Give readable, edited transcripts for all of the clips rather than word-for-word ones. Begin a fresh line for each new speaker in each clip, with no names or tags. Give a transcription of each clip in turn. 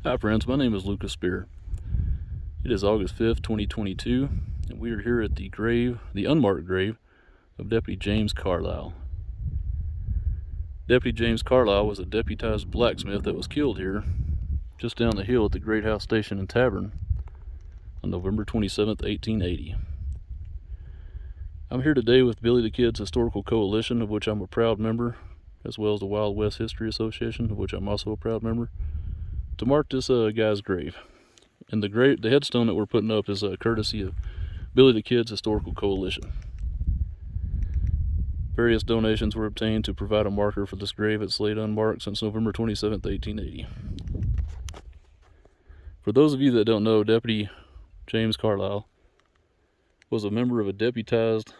Hi friends, my name is Lucas Spear. It is August 5th, 2022, and we are here at the unmarked grave of Deputy James Carlisle. Deputy James Carlisle was a deputized blacksmith that was killed here, just down the hill at the Greathouse Station and Tavern on November 27th, 1880. I'm here today with Billy the Kid's Historical Coalition, of which I'm a proud member, as well as the Wild West History Association, of which I'm also a proud member, to mark this guy's grave. And the headstone that we're putting up is courtesy of Billy the Kid's Historical Coalition. Various donations were obtained to provide a marker for this grave that's laid unmarked since November 27th, 1880. For those of you that don't know, Deputy James Carlisle was a member of a deputized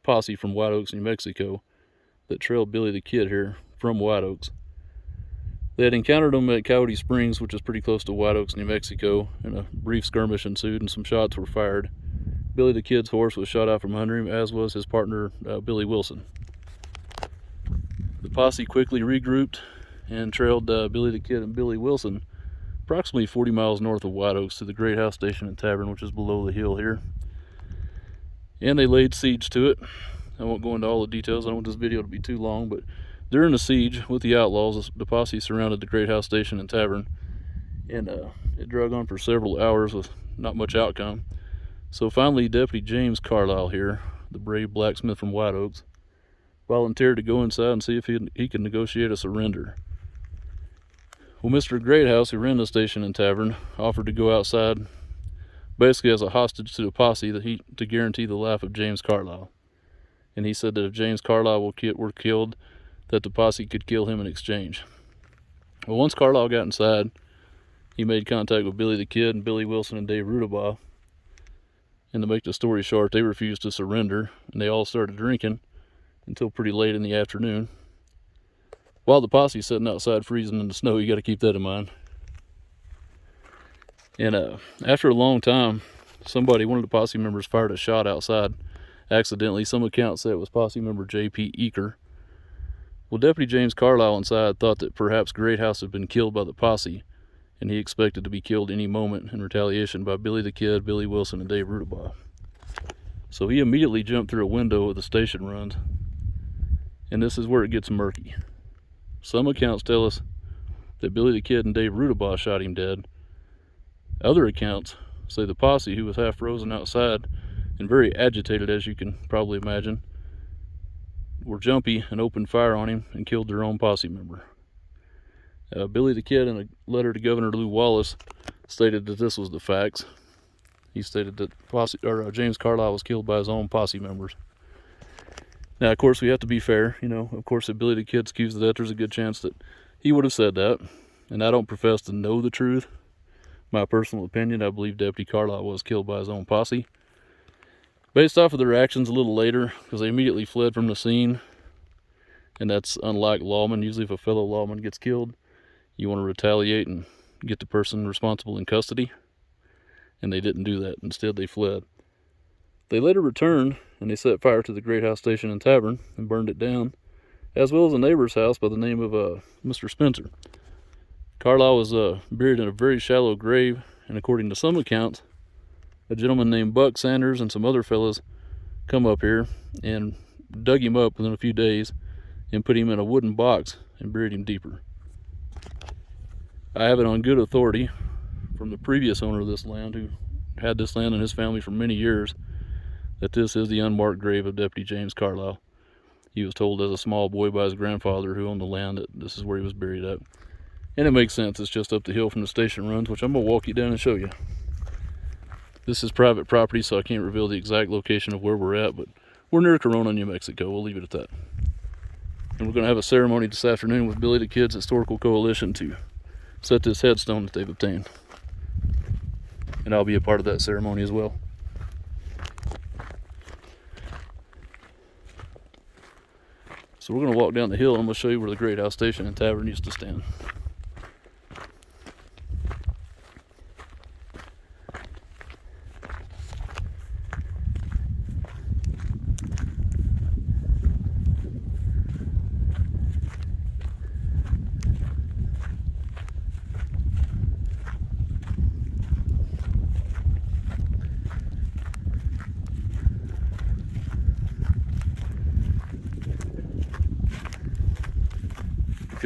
posse from White Oaks, New Mexico, that trailed Billy the Kid here from White Oaks. They had encountered him at Coyote Springs, which is pretty close to White Oaks, New Mexico, and a brief skirmish ensued and some shots were fired. Billy the Kid's horse was shot out from under him, as was his partner, Billy Wilson. The posse quickly regrouped and trailed Billy the Kid and Billy Wilson approximately 40 miles north of White Oaks to the Greathouse Station and Tavern, which is below the hill here. And they laid siege to it. I won't go into all the details. I don't want this video to be too long, but during the siege with the outlaws, the posse surrounded the Greathouse Station and Tavern, and it drug on for several hours with not much outcome. So finally, Deputy James Carlisle here, the brave blacksmith from White Oaks, volunteered to go inside and see if he could negotiate a surrender. Well, Mr. Greathouse, who ran the station and tavern, offered to go outside, basically as a hostage to the posse, to guarantee the life of James Carlisle. And he said that if James Carlisle were killed, that the posse could kill him in exchange. Well, once Carlisle got inside, he made contact with Billy the Kid and Billy Wilson and Dave Rudabaugh. And to make the story short, they refused to surrender, and they all started drinking until pretty late in the afternoon. While the posse's sitting outside freezing in the snow, you got to keep that in mind. And after a long time, one of the posse members, fired a shot outside accidentally. Some accounts say it was posse member J.P. Eaker. Well, Deputy James Carlisle inside thought that perhaps Greathouse had been killed by the posse, and he expected to be killed any moment in retaliation by Billy the Kid, Billy Wilson, and Dave Rudabaugh. So he immediately jumped through a window of the station runs, and this is where it gets murky. Some accounts tell us that Billy the Kid and Dave Rudabaugh shot him dead. Other accounts say the posse, who was half frozen outside and very agitated, as you can probably imagine, were jumpy and opened fire on him and killed their own posse member. Billy the Kid, in a letter to Governor Lew Wallace, stated that this was the facts. He stated that James Carlisle was killed by his own posse members. Now, of course, we have to be fair. Of course, if Billy the Kid's accused of that, there's a good chance that he would have said that. And I don't profess to know the truth. My personal opinion, I believe Deputy Carlisle was killed by his own posse. Based off of their actions a little later, because they immediately fled from the scene, and that's unlike lawmen. Usually if a fellow lawman gets killed, you want to retaliate and get the person responsible in custody, and they didn't do that. Instead, they fled. They later returned, and they set fire to the Greathouse Station and Tavern and burned it down, as well as a neighbor's house by the name of Mr. Spencer. Carlisle was buried in a very shallow grave, and according to some accounts, a gentleman named Buck Sanders and some other fellas come up here and dug him up within a few days and put him in a wooden box and buried him deeper. I have it on good authority from the previous owner of this land, who had this land in his family for many years, that this is the unmarked grave of Deputy James Carlisle. He was told as a small boy by his grandfather, who owned the land, that this is where he was buried at. And it makes sense. It's just up the hill from the station runs, which I'm going to walk you down and show you. This is private property, so I can't reveal the exact location of where we're at, but we're near Corona, New Mexico. We'll leave it at that. And we're going to have a ceremony this afternoon with Billy the Kid's Historical Coalition to set this headstone that they've obtained. And I'll be a part of that ceremony as well. So we're going to walk down the hill, and I'm going to show you where the Greathouse Station and Tavern used to stand.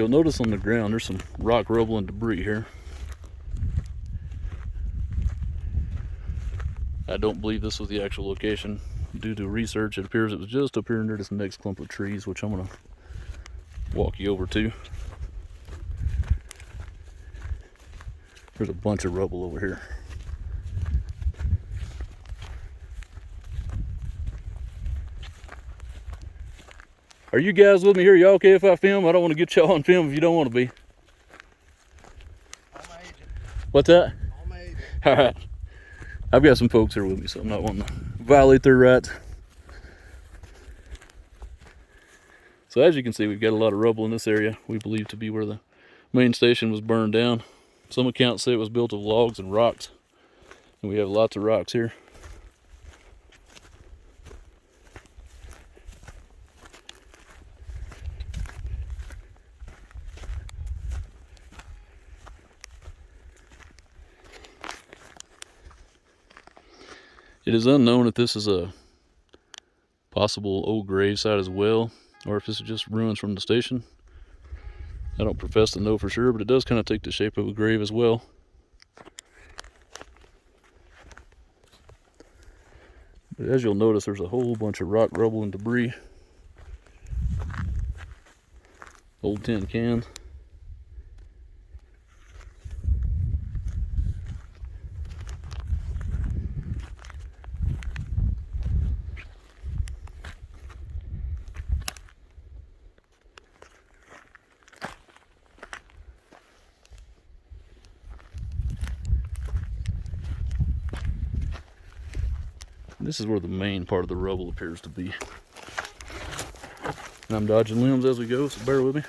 you'll notice on the ground, there's some rock, rubble, and debris here. I don't believe this was the actual location. Due to research, it appears it was just up here near this next clump of trees, which I'm going to walk you over to. There's a bunch of rubble over here. Are you guys with me here? Y'all okay if I film? I don't want to get y'all on film if you don't want to be.
I'm my agent.
What's that?
I'm my agent.
All right. I've got some folks here with me, so I'm not wanting to violate their rights. So as you can see, we've got a lot of rubble in this area. We believe to be where the main station was burned down. Some accounts say it was built of logs and rocks. And we have lots of rocks here. It is unknown if this is a possible old gravesite as well, or if this is just ruins from the station. I don't profess to know for sure, but it does kind of take the shape of a grave as well. But as you'll notice, there's a whole bunch of rock, rubble, and debris. Old tin cans. This is where the main part of the rubble appears to be. And I'm dodging limbs as we go, so bear with me.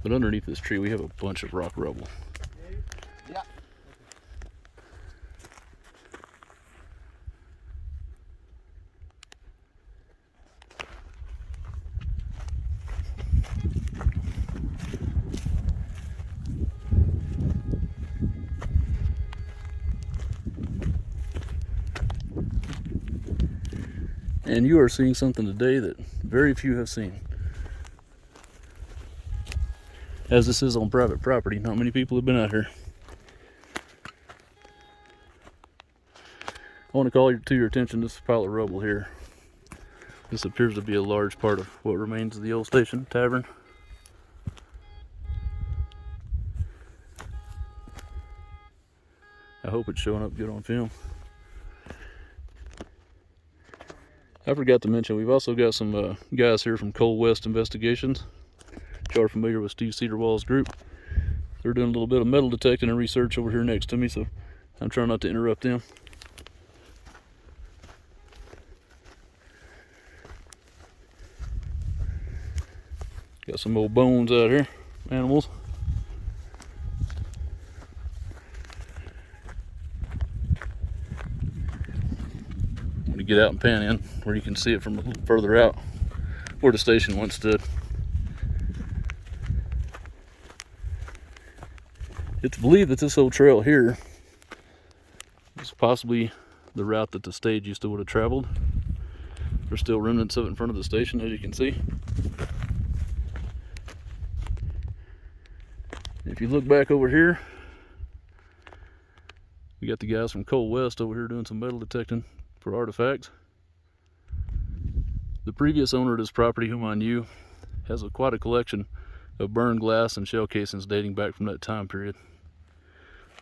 But underneath this tree, we have a bunch of rock rubble.
Yeah.
And you are seeing something today that very few have seen. As this is on private property, not many people have been out here. I want to call to your attention this pile of rubble here. This appears to be a large part of what remains of the old station, Tavern. I hope it's showing up good on film. I forgot to mention, we've also got some guys here from Coal West Investigations. If y'all are familiar with Steve Cedarwall's group. They're doing a little bit of metal detecting and research over here next to me, so I'm trying not to interrupt them. Got some old bones out here, animals. I'm gonna get out and pan in where you can see it from a little further out, where the station once stood. It's believed that this old trail here is possibly the route that the stage used to would have traveled. There's still remnants of it in front of the station, as you can see. If you look back over here, we got the guys from Coal West over here doing some metal detecting for artifacts. The previous owner of this property, whom I knew, has quite a collection of burned glass and shell casings dating back from that time period.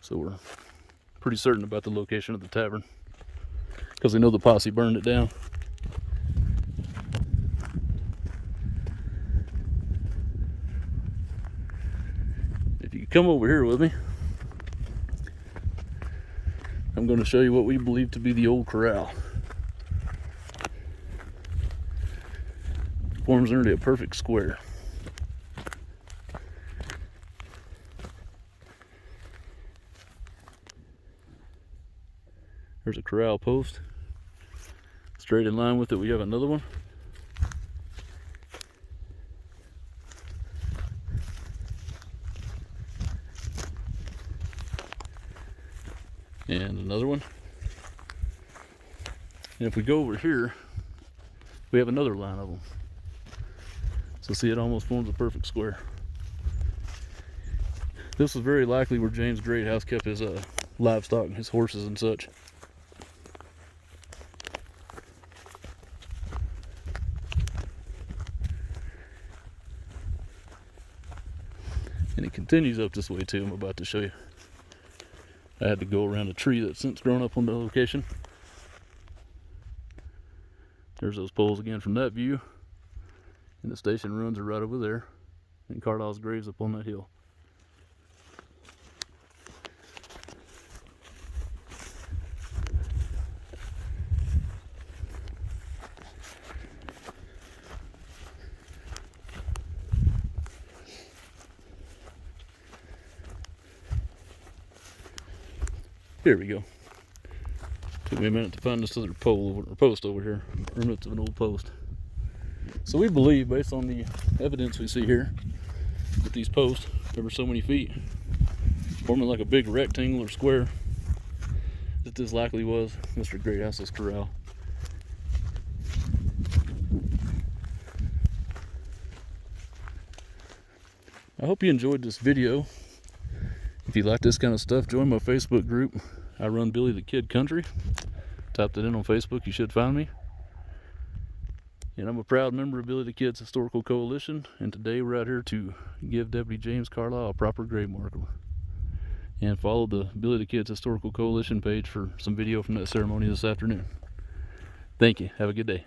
So we're pretty certain about the location of the tavern, because we know the posse burned it down. If you come over here with me, I'm going to show you what we believe to be the old corral. Forms nearly a perfect square. There's a corral post. Straight in line with it, we have another one. And another one. And if we go over here, we have another line of them. So see, it almost forms a perfect square. This was very likely where James Greathouse kept his livestock, his horses and such. And it continues up this way too. I'm about to show you. I had to go around a tree that's since grown up on the location. There's those poles again from that view. And the station runs are right over there. And Carlisle's grave's up on that hill. Here we go. Took me a minute to find this other pole or post over here. Remnants of an old post. So we believe, based on the evidence we see here, that these posts, over so many feet, forming like a big rectangle or square, that this likely was Mr. Greathouse's corral. I hope you enjoyed this video. If you like this kind of stuff, join my Facebook group. I run Billy the Kid Country. Type that in on Facebook, you should find me. And I'm a proud member of Billy the Kid's Historical Coalition. And today we're out here to give Deputy James Carlisle a proper grave marker. And follow the Billy the Kid's Historical Coalition page for some video from that ceremony this afternoon. Thank you. Have a good day.